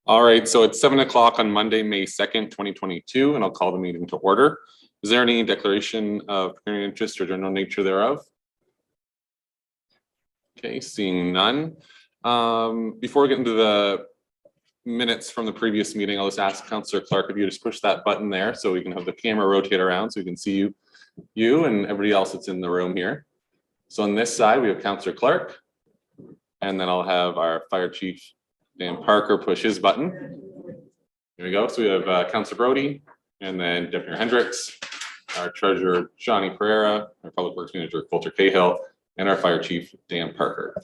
All right, so it's 7 o'clock on Monday, May 2nd, 2022, and I'll call the meeting to order. Is there any declaration of pecuniary interest or general nature thereof? Okay, seeing none. Before we get into the minutes from the previous meeting, I'll just ask Councillor Clark if you just push that button there so we can have the camera rotate around so we can see you and everybody else that's in the room here. So on this side, we have Councillor Clark, and then I'll have our Fire Chief, Dan Parker, push his button. Here we go. So we have Councillor Brody, and then Deputy Mayor Hendricks, our Treasurer, Johnny Pereira, our Public Works Manager, Coulter Cahill, and our Fire Chief, Dan Parker.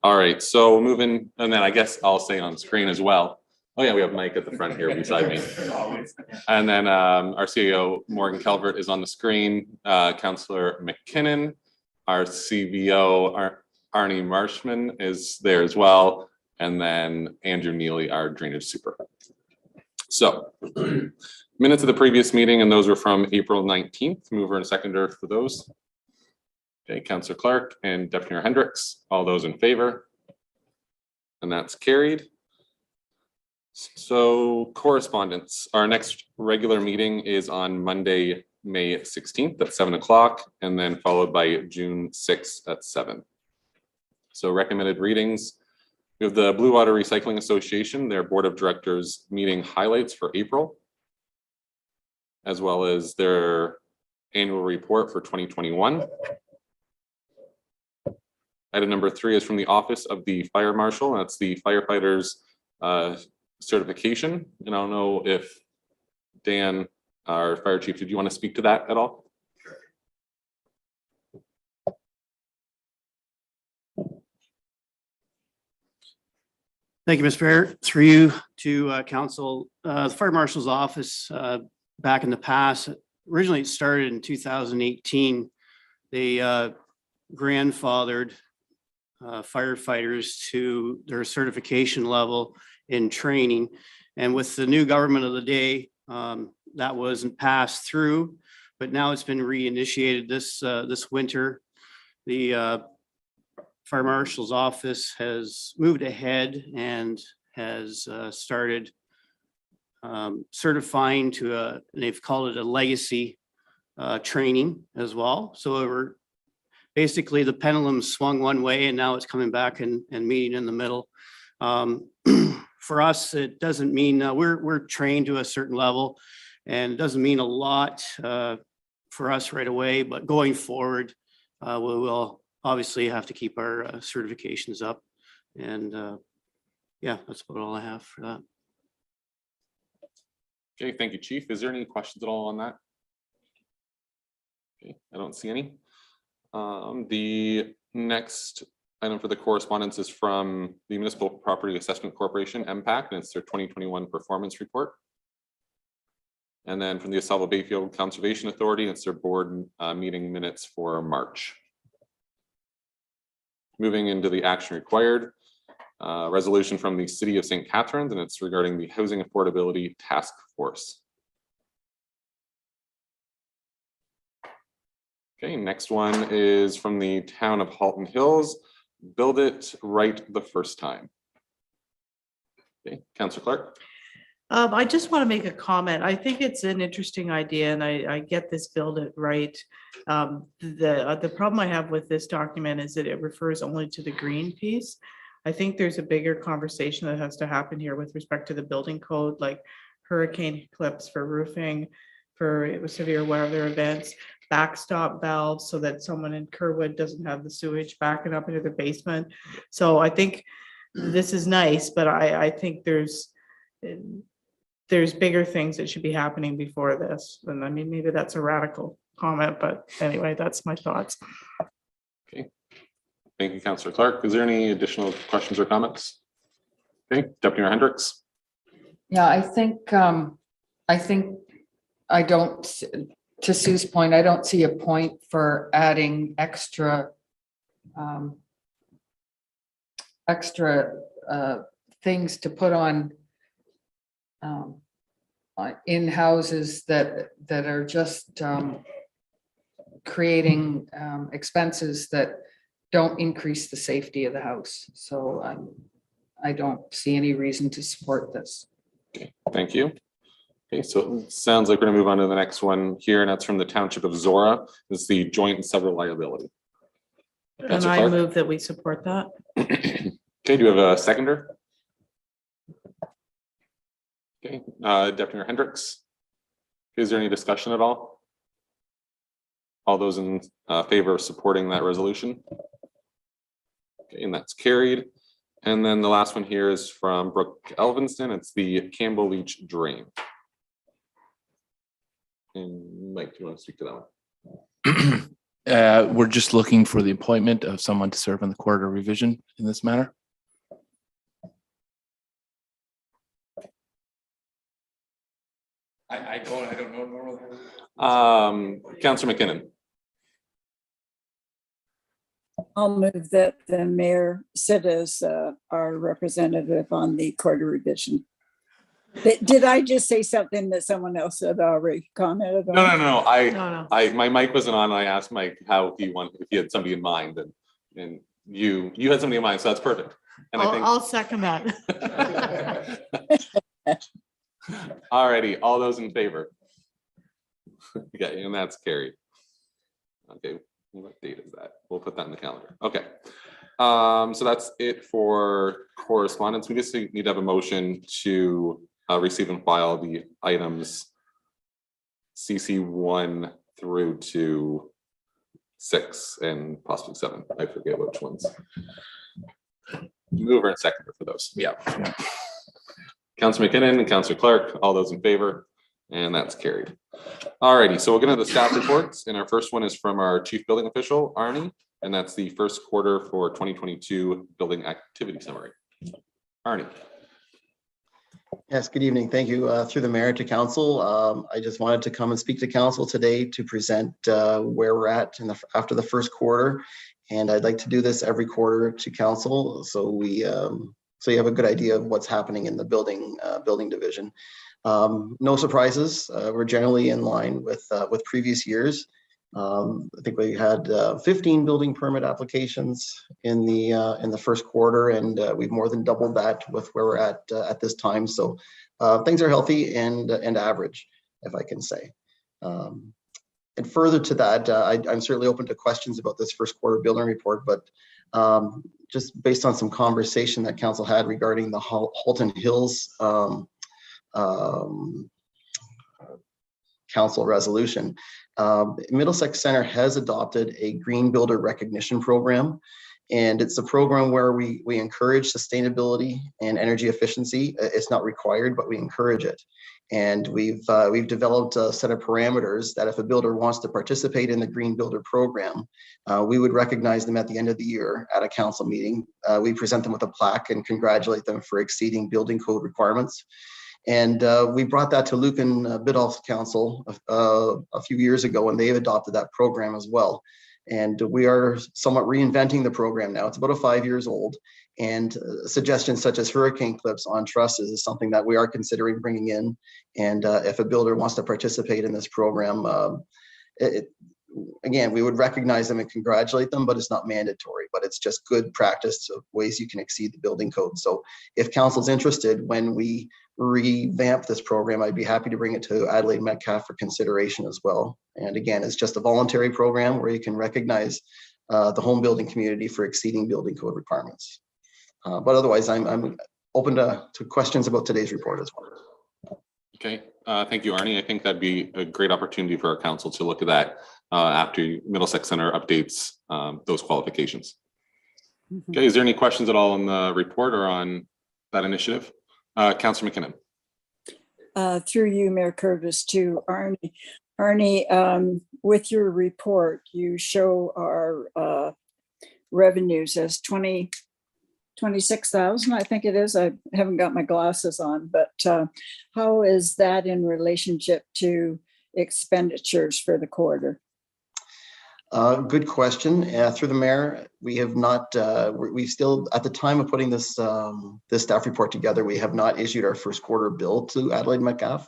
All right, so moving, and then I guess I'll say on screen as well. Oh yeah, we have Mike at the front here beside me. And then our CEO, Morgan Calvert, is on the screen. Councillor McKinnon, our CVO, Arnie Marshman is there as well. And then Andrew Neely, our drainage super. So minutes of the previous meeting, and those were from April 19th. Mover and seconder for those. Okay, Councillor Clark and Deputy Mayor Hendricks, all those in favor. And that's carried. So correspondence, our next regular meeting is on Monday, May 16th at 7 o'clock, and then followed by June 6th at 7. So recommended readings. We have the Blue Water Recycling Association, their Board of Directors meeting highlights for April, as well as their annual report for 2021. Item number 3 is from the Office of the Fire Marshal. That's the firefighters certification. And I don't know if Dan, our Fire Chief, did you want to speak to that at all? Thank you, Mr. Mayor. Through you to Council, the Fire Marshal's office back in the past, originally it started in 2018. They grandfathered firefighters to their certification level in training. And with the new government of the day, that wasn't passed through, but now it's been reinitiated this winter. The Fire Marshal's office has moved ahead and has started certifying to they've called it a legacy training as well. So we're basically the pendulum swung one way and now it's coming back and meeting in the middle. For us, it doesn't mean we're trained to a certain level, and it doesn't mean a lot for us right away, but going forward, we will obviously have to keep our certifications up. And yeah, that's about all I have for that. Okay, thank you, Chief. Is there any questions at all on that? Okay, I don't see any. The next item for the correspondence is from the Municipal Property Assessment Corporation, MPAC, and it's their 2021 performance report. And then from the Asaba Bayfield Conservation Authority, it's their board meeting minutes for March. Moving into the action required, resolution from the City of St. Catharines, and it's regarding the Housing Affordability Task Force. Okay, next one is from the Town of Halton Hills, build it right the first time. Okay, Councillor Clark. I just want to make a comment. I think it's an interesting idea, and I get this build it right. The problem I have with this document is that it refers only to the green piece. I think there's a bigger conversation that has to happen here with respect to the building code, like hurricane clips for roofing, for severe weather events, backstop valves so that someone in Kerwood doesn't have the sewage backing up into the basement. So I think this is nice, but I think there's bigger things that should be happening before this. And I mean, maybe that's a radical comment, but anyway, that's my thoughts. Okay, thank you, Councillor Clark. Is there any additional questions or comments? Okay, Deputy Mayor Hendricks. Yeah, I think I don't, to Sue's point, I don't see a point for adding extra things to put on in houses that are just creating expenses that don't increase the safety of the house. So I don't see any reason to support this. Okay, thank you. Okay, so it sounds like we're gonna move on to the next one here, and that's from the Township of Zora. This is the joint and several liability. And Councillor I Clark? move that we support that. Okay, do you have a seconder? Okay, Deputy Mayor Hendricks. Is there any discussion at all? All those in favor of supporting that resolution? Okay, and that's carried. And then the last one here is from Brooke Elvinston. It's the Campbell Leach Drain. And Mike, do you want to speak to that one? We're just looking for the appointment of someone to serve on the corridor revision in this matter. I don't know. Councillor McKinnon. I'll move that the mayor sit as our representative on the corridor revision. Did I just say something that someone else had already commented on? No. No. My mic wasn't on. I asked Mike how he wanted, if he had somebody in mind, and you had somebody in mind, so that's perfect. And I'll second that. Alrighty, all those in favor? Okay, and that's carried. Okay, what date is that? We'll put that in the calendar. Okay. So that's it for correspondence. We just need to have a motion to receive and file the items CC1 through to 6 and possibly 7. I forget which ones. Mover and seconder for those. Yeah. Councillor McKinnon and Councillor Clark, all those in favor, and that's carried. Alrighty, so we're gonna have the staff reports, and our first one is from our chief building official, Arnie, and that's the first quarter for 2022 building activity summary. Arnie. Yes, good evening. Thank you. Through the mayor to council. I just wanted to come and speak to council today to present where we're at after the first quarter. And I'd like to do this every quarter to council. So so you have a good idea of what's happening in the building division. No surprises. We're generally in line with previous years. I think we had 15 building permit applications in the first quarter, and we've more than doubled that with where we're at this time. So things are healthy and average, if I can say. And further to that, I'm certainly open to questions about this first quarter building report, but just based on some conversation that council had regarding the Halton Hills council resolution. Middlesex Center has adopted a green builder recognition program, and it's a program where we encourage sustainability and energy efficiency. It's not required, but we encourage it. And we've developed a set of parameters that if a builder wants to participate in the green builder program, we would recognize them at the end of the year at a council meeting. We present them with a plaque and congratulate them for exceeding building code requirements. And we brought that to Lucan Biddulph's council a few years ago, and they've adopted that program as well. And we are somewhat reinventing the program now. It's about 5 years old, and suggestions such as hurricane clips on trusses is something that we are considering bringing in. And if a builder wants to participate in this program, again, we would recognize them and congratulate them, but it's not mandatory, but it's just good practice of ways you can exceed the building code. So if council's interested, when we revamp this program, I'd be happy to bring it to Adelaide Metcalfe for consideration as well. And again, it's just a voluntary program where you can recognize the home building community for exceeding building code requirements. But otherwise, I'm open to questions about today's report as well. Okay, thank you, Arnie. I think that'd be a great opportunity for our council to look at that after Middlesex Center updates those qualifications. Okay, is there any questions at all on the report or on that initiative? Councillor McKinnon. Through you, Mayor Curtis, to Arnie. Arnie, with your report, you show our revenues as 26,000, I think it is. I haven't got my glasses on, but how is that in relationship to expenditures for the quarter? Good question. Through the mayor, we have not, we still, at the time of putting this staff report together, we have not issued our first quarter bill to Adelaide Metcalfe.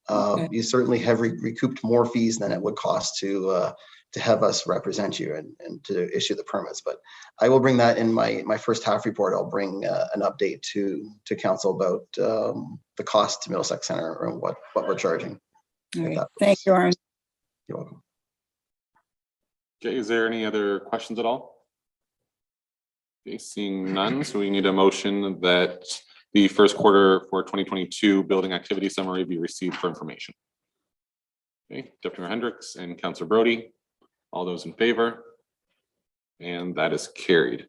Okay. You certainly have recouped more fees than it would cost to have us represent you and to issue the permits. But I will bring that in my first half report. I'll bring an update to council about the cost to Middlesex Center and what we're charging. All right. Thank you, Aaron. You're welcome. Okay, is there any other questions at all? Okay, seeing none, so we need a motion that the first quarter for 2022 building activity summary be received for information. Okay, Deputy Mayor Hendricks and Councillor Brody, all those in favor? And that is carried.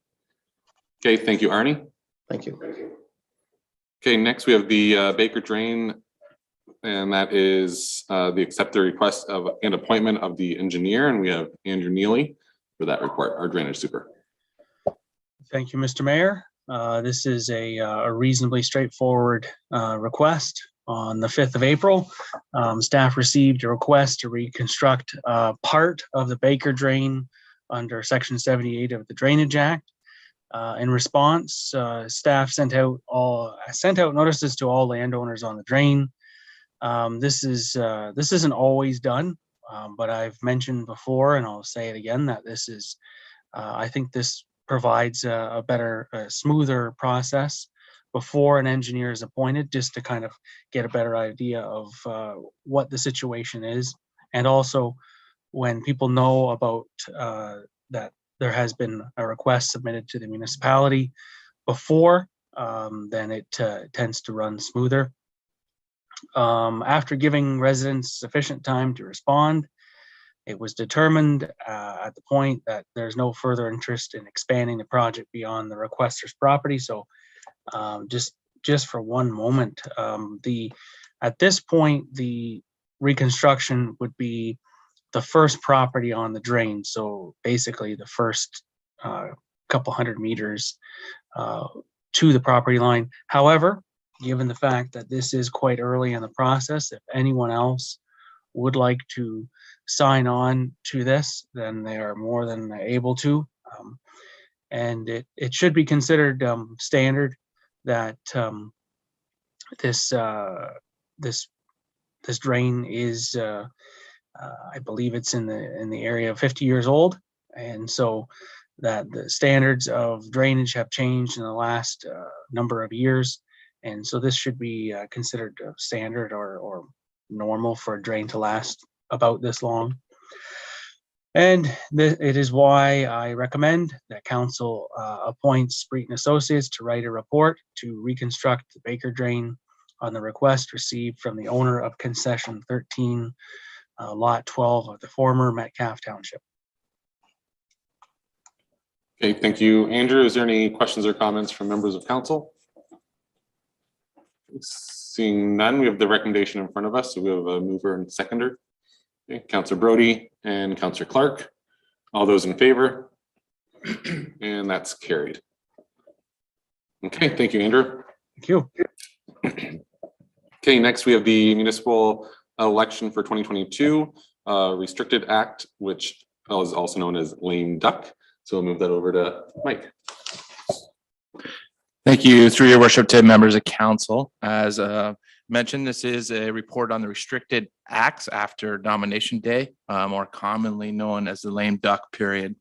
Okay, thank you, Arnie. Thank you. Okay, next we have the Baker Drain, and that is the accept the request of an appointment of the engineer, and we have Andrew Neely for that report, our drainage super. Thank you, Mr. Mayor. This is a reasonably straightforward request. On the 5th of April, staff received a request to reconstruct part of the Baker Drain under Section 78 of the Drainage Act. In response, staff sent out notices to all landowners on the drain. This isn't always done, but I've mentioned before, and I'll say it again, that this is, I think this provides a better, smoother process before an engineer is appointed, just to kind of get a better idea of what the situation is. And also, when people know about that there has been a request submitted to the municipality before, then it tends to run smoother. After giving residents sufficient time to respond, it was determined at the point that there's no further interest in expanding the project beyond the requester's property. So just for one moment, at this point, the reconstruction would be the first property on the drain. So basically the first couple hundred meters to the property line. However, given the fact that this is quite early in the process, if anyone else would like to sign on to this, then they are more than able to. And it should be considered standard that this drain is, I believe it's in the area of 50 years old, and so that the standards of drainage have changed in the last number of years, and so this should be considered standard or normal for a drain to last about this long. And it is why I recommend that council appoints Breton Associates to write a report to reconstruct the Baker Drain on the request received from the owner of concession 13, lot 12 of the former Metcalfe Township. Okay, thank you, Andrew. Is there any questions or comments from members of council? Seeing none, we have the recommendation in front of us. So we have a mover and seconder. Okay, Councillor Brody and Councillor Clark. All those in favor? And that's carried. Okay, thank you, Andrew. Thank you. Okay, next we have the municipal election for 2022 restricted act, which is also known as lame duck. So we'll move that over to Mike. Thank you, through your worship, to members of council. As mentioned, this is a report on the restricted acts after nomination day, more commonly known as the lame duck period.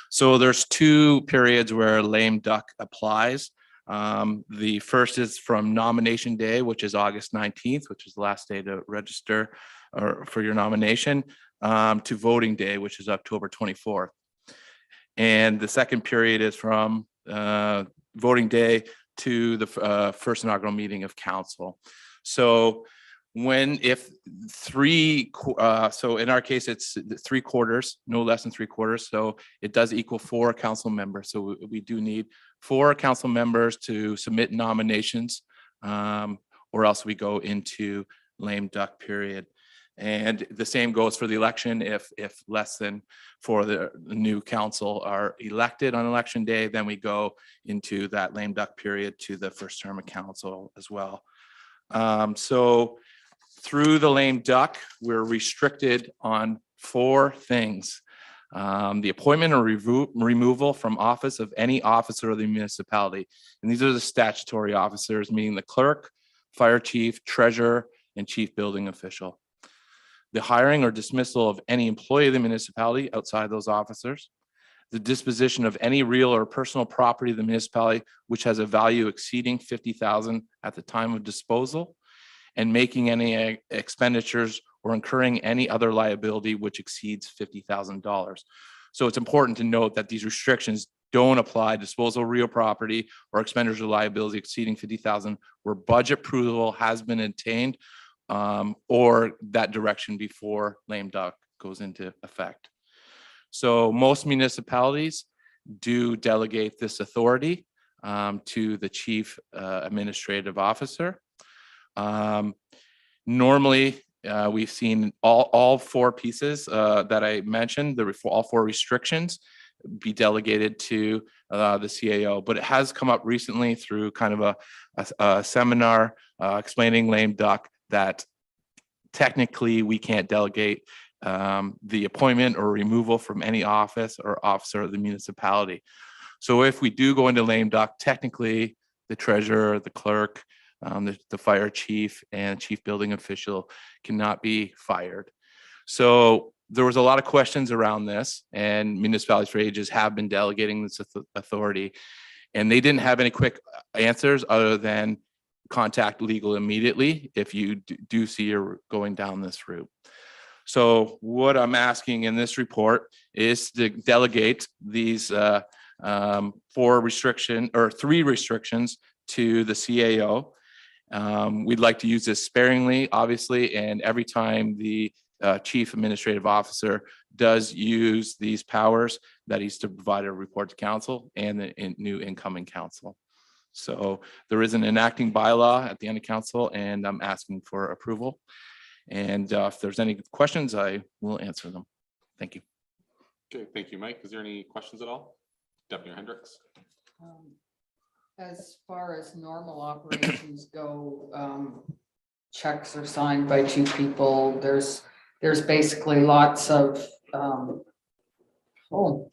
So there's two periods where lame duck applies. The first is from nomination day, which is August 19th, which is the last day to register for your nomination, to voting day, which is October 24th. And the second period is from voting day to the first inaugural meeting of council. So if three, so in our case, it's 3/4, no less than 3/4. So it does equal 4 council members. So we do need 4 council members to submit nominations, or else we go into lame duck period. And the same goes for the election. If less than 4 of the new council are elected on election day, then we go into that lame duck period to the first term of council as well. So through the lame duck, we're restricted on 4 things. The appointment or removal from office of any officer of the municipality. And these are the statutory officers, meaning the clerk, fire chief, treasurer, and chief building official. the hiring or dismissal of any employee of the municipality outside those officers, the disposition of any real or personal property of the municipality which has a value exceeding 50,000 at the time of disposal, and making any expenditures or incurring any other liability which exceeds $50,000. So it's important to note that these restrictions don't apply to disposal of real property or expenditures or liability exceeding 50,000 where budget approval has been obtained, or that direction before lame duck goes into effect. So most municipalities do delegate this authority to the chief administrative officer. Normally, we've seen all four pieces that I mentioned, all four restrictions be delegated to the CAO, but it has come up recently through kind of a seminar explaining lame duck that technically we can't delegate the appointment or removal from any office or officer of the municipality. So if we do go into lame duck, technically the treasurer, the clerk, the fire chief and chief building official cannot be fired. So there was a lot of questions around this, and municipalities for ages have been delegating this authority, and they didn't have any quick answers other than contact legal immediately if you do see you're going down this route. So what I'm asking in this report is to delegate these three restrictions to the CAO. We'd like to use this sparingly, obviously, and every time the chief administrative officer does use these powers, that he's to provide a report to council and the new incoming council. So there is an enacting bylaw at the end of council, and I'm asking for approval. And if there's any questions, I will answer them. Thank you. Okay, thank you, Mike. Is there any questions at all? Deputy Hendricks. As far as normal operations go, checks are signed by two people. There's basically lots of, oh,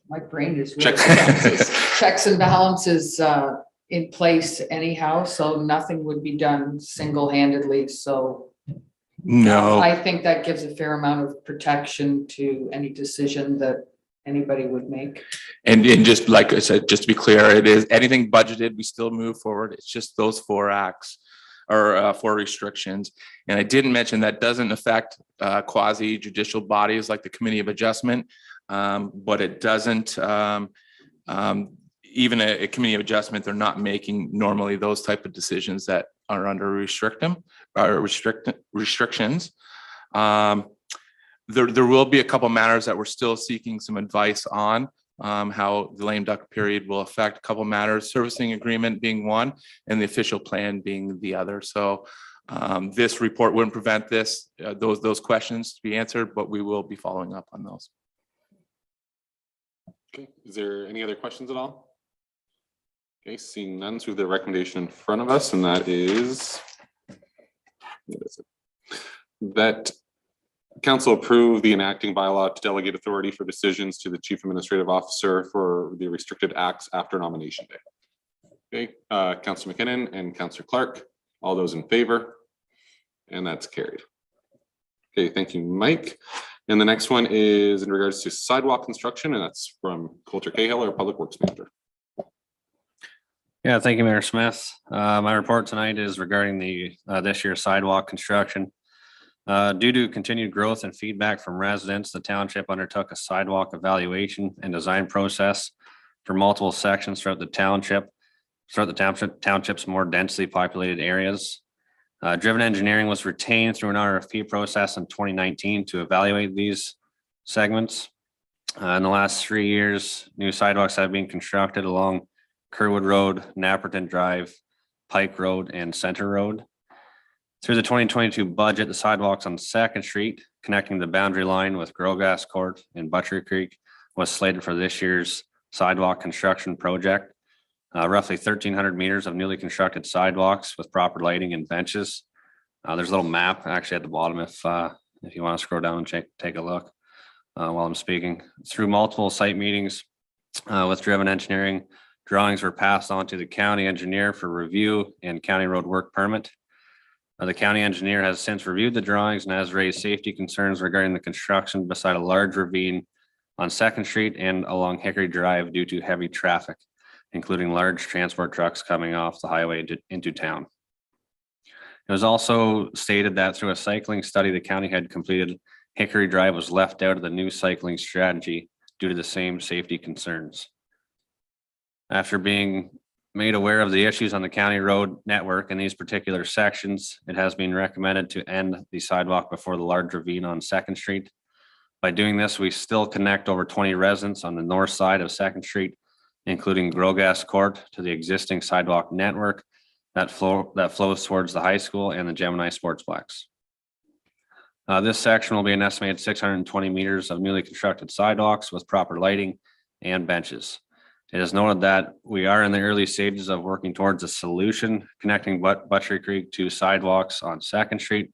my brain is really checks and balances in place anyhow, so nothing would be done single-handedly. So no, I think that gives a fair amount of protection to any decision that anybody would make. And just like I said, just to be clear, it is anything budgeted, we still move forward. It's just those four acts or four restrictions. And I didn't mention that doesn't affect quasi judicial bodies like the Committee of Adjustment, but it doesn't, even a Committee of Adjustment, they're not making normally those type of decisions that are under restrictions. There will be a couple matters that we're still seeking some advice on, how the lame duck period will affect a couple matters, servicing agreement being one, and the official plan being the other. So this report wouldn't prevent those questions to be answered, but we will be following up on those. Okay, is there any other questions at all? Okay, seeing none, through the recommendation in front of us, and that is that council approve the enacting bylaw to delegate authority for decisions to the chief administrative officer for the restricted acts after nomination day. Okay, Councillor McKinnon and Councillor Clark, all those in favor, and that's carried. Okay, thank you, Mike. And the next one is in regards to sidewalk construction, and that's from Coulter Cahill, our Public Works Manager. Yeah, thank you, Mayor Smith. My report tonight is regarding the this year's sidewalk construction. Due to continued growth and feedback from residents, the township undertook a sidewalk evaluation and design process for multiple sections throughout the township's more densely populated areas. Driven engineering was retained through an RFP process in 2019 to evaluate these segments. In the last 3 years, new sidewalks have been constructed along Kerwood Road, Napperton Drive, Pike Road, and Center Road. Through the 2022 budget, the sidewalks on 2nd Street connecting the boundary line with Growgrass Court and Butchery Creek was slated for this year's sidewalk construction project. Roughly 1,300 meters of newly constructed sidewalks with proper lighting and benches. There's a little map actually at the bottom if you want to scroll down and take a look while I'm speaking. Through multiple site meetings with Driven Engineering, drawings were passed on to the county engineer for review and county road work permit. The county engineer has since reviewed the drawings and has raised safety concerns regarding the construction beside a large ravine on Second Street and along Hickory Drive due to heavy traffic, including large transport trucks coming off the highway into town. It was also stated that through a cycling study the county had completed, Hickory Drive was left out of the new cycling strategy due to the same safety concerns. After being made aware of the issues on the county road network in these particular sections, it has been recommended to end the sidewalk before the large ravine on Second Street. By doing this, we still connect over 20 residents on the north side of Second Street, including Grogas Court, to the existing sidewalk network that flows towards the high school and the Gemini Sportsplex. This section will be an estimated 620 meters of newly constructed sidewalks with proper lighting and benches. It is noted that we are in the early stages of working towards a solution connecting Butchery Creek to sidewalks on Second Street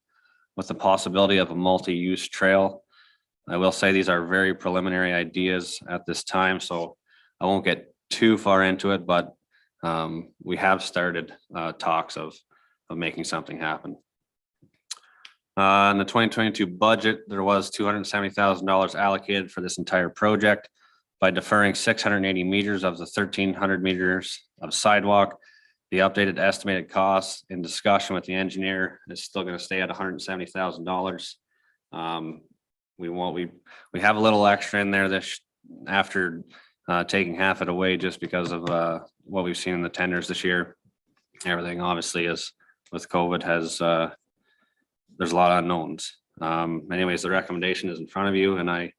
with the possibility of a multi-use trail. I will say these are very preliminary ideas at this time, so I won't get too far into it, but we have started talks of making something happen. In the 2022 budget, there was $270,000 allocated for this entire project. By deferring 680 meters of the 1,300 meters of sidewalk, the updated estimated cost in discussion with the engineer is still going to stay at $170,000. We have a little extra in there this after taking half it away just because of what we've seen in the tenders this year. Everything obviously is with COVID has there's a lot of unknowns. Anyways, the recommendation is in front of you and I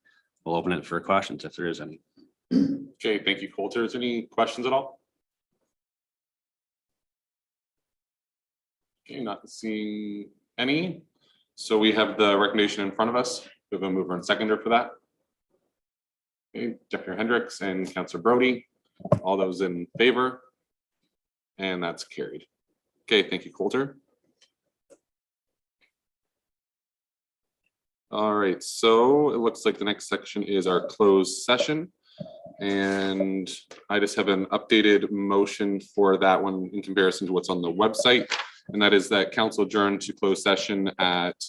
will open it for questions if there is any. Okay, thank you, Coulter. Is there any questions at all? Okay, not seeing any. So we have the recommendation in front of us. We have a mover and seconder for that. Okay, Deputy Hendricks and Councillor Brody. All those in favor? And that's carried. Okay, thank you, Coulter. All right, so it looks like the next section is our closed session. And I just have an updated motion for that one in comparison to what's on the website. And that is that council adjourned to closed session at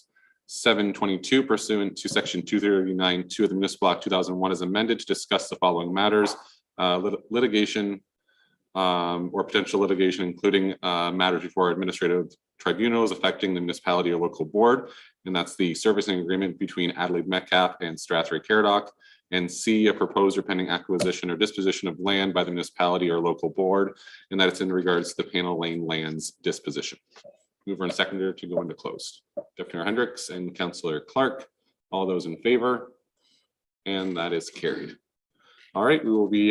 7:22 pursuant to section 239(2) of the Municipal Act 2001 as amended to discuss the following matters: litigation or potential litigation, including matters before administrative tribunals affecting the municipality or local board. And that's the servicing agreement between Adelaide Metcalfe and Strathroy Caradoc. And C, a proposed or pending acquisition or disposition of land by the municipality or local board, and that it's in regards to the Panel Lane lands disposition. Mover and seconder to go into closed. Deputy Hendricks and Councillor Clark, all those in favor, and that is carried. All right, we will be